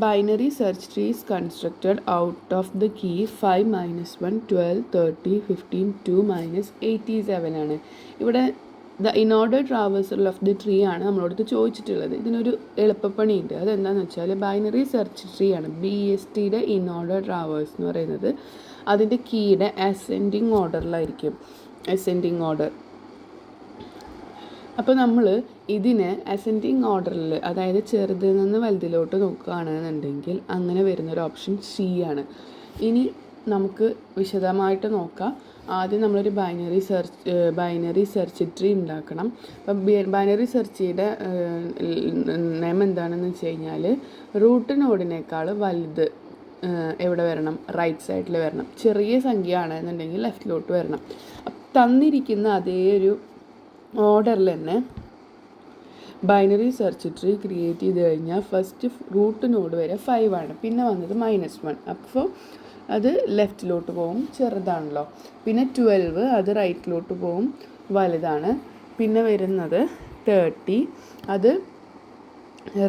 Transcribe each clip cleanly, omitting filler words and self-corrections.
Binary search tree is constructed out of the key 5 - 1 12 30 15 2 - 87 ആണ്. ഇവിടെ the inorder traversal of the tree ആണ് നമ്മളോടത്ത് ചോദിച്ചിട്ടുള്ളത്. ഇതിനൊരു എളുപ്പപ്പണിയുണ്ട്. അതെന്താണെന്ന് വെച്ചാൽ ബൈനറി സെർച്ച് ട്രീ ആണ്. BSTയുടെ ഇൻഓർഡർ ട്രാവേഴ്സ് എന്ന് പറയുന്നത് അതിൻ്റെ കീയുടെ അസെൻഡിങ് ഓർഡറിലായിരിക്കും. Ascending order. അപ്പോൾ നമ്മൾ ഇതിനെ അസെൻഡിങ് ഓർഡറിൽ, അതായത് ചെറുതിൽ നിന്ന് വലുതിലോട്ട് നോക്കുകയാണെന്നുണ്ടെങ്കിൽ അങ്ങനെ വരുന്നൊരു ഓപ്ഷൻ C ആണ്. ഇനി നമുക്ക് വിശദമായിട്ട് നോക്കാം. ആദ്യം നമ്മളൊരു ബൈനറി സെർച്ച് ട്രീ ഉണ്ടാക്കണം. അപ്പം ബൈനറി സെർച്ചിയുടെ നെയിം എന്താണെന്ന് വെച്ച് കഴിഞ്ഞാൽ റൂട്ട് നോഡിനേക്കാൾ വലുത് എവിടെ വരണം? റൈറ്റ് സൈഡിൽ വരണം. ചെറിയ സംഖ്യ ആണെന്നുണ്ടെങ്കിൽ ലെഫ്റ്റിലോട്ട് വരണം. തന്നിരിക്കുന്ന അതേ ഒരു ഓർഡറിൽ തന്നെ ബൈനറി സെർച്ച് ട്രീ ക്രിയേറ്റ് ചെയ്ത് കഴിഞ്ഞാൽ ഫസ്റ്റ് റൂട്ട് നോഡ് വരെ 5 ആണ്, പിന്നെ വന്നത് -1. അപ്പോൾ അത് ലെഫ്റ്റിലോട്ട് പോകും, ചെറുതാണല്ലോ. പിന്നെ 12 അത് റൈറ്റിലോട്ട് പോകും, വലുതാണ്. പിന്നെ വരുന്നത് 30 അത്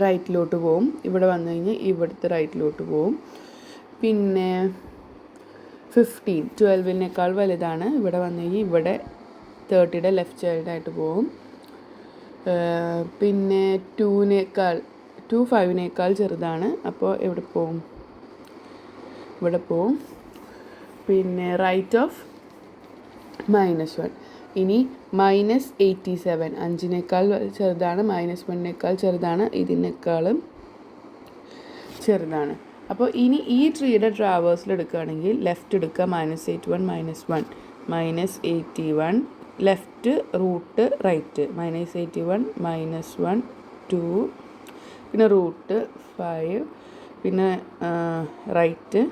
റൈറ്റിലോട്ട് പോകും, ഇവിടെ വന്നു കഴിഞ്ഞാൽ ഇവിടുത്തെ റൈറ്റിലോട്ട് പോകും. പിന്നെ 15 12-നേക്കാൾ വലുതാണ്, ഇവിടെ വന്നു കഴിഞ്ഞാൽ ഇവിടെ 30യുടെ ലെഫ്റ്റ് സൈഡായിട്ട് പോകും. പിന്നെ 2 5-നേക്കാൾ ചെറുതാണ്, അപ്പോൾ എവിടെ പോകും? ഇവിടെ പോവും. പിന്നെ റൈറ്റ് ഓഫ് -1. ഇനി -87 5-നേക്കാൾ ചെറുതാണ്, -1-നേക്കാൾ ചെറുതാണ്, ഇതിനേക്കാളും ചെറുതാണ്. അപ്പോൾ ഇനി ഈ ട്രീയുടെ ട്രാവേഴ്സിൽ എടുക്കുകയാണെങ്കിൽ ലെഫ്റ്റ് എടുക്കുക, -81 -1 -81 ലെഫ്റ്റ് റൂട്ട് റൈറ്റ്, -81 -1 2 പിന്നെ റൂട്ട് 5 പിന്നെ റൈറ്റ്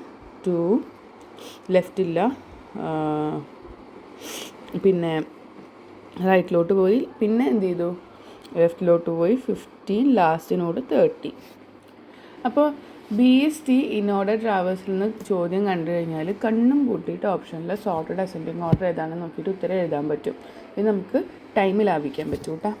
2 ലെഫ്റ്റ് ഇല്ല, പിന്നെ റൈറ്റിലോട്ട് പോയി, പിന്നെ എന്ത് ചെയ്തു? ലെഫ്റ്റിലോട്ട് പോയി 15 ലാസ്റ്റിനോട് 30. അപ്പോൾ BST ഇൻഓർഡർ ട്രാവേഴ്സിൽ നിന്ന് ചോദ്യം കണ്ടു കഴിഞ്ഞാൽ കണ്ണും പൂട്ടിയിട്ട് ഓപ്ഷനിൽ സോർട്ടഡ് അസെൻഡിങ് ഓർഡർ ഏതാണെന്ന് നോക്കിയിട്ട് ഉത്തരം എഴുതാൻ പറ്റും. ഇത് നമുക്ക് ടൈം ലാഭിക്കാൻ പറ്റും കേട്ടോ.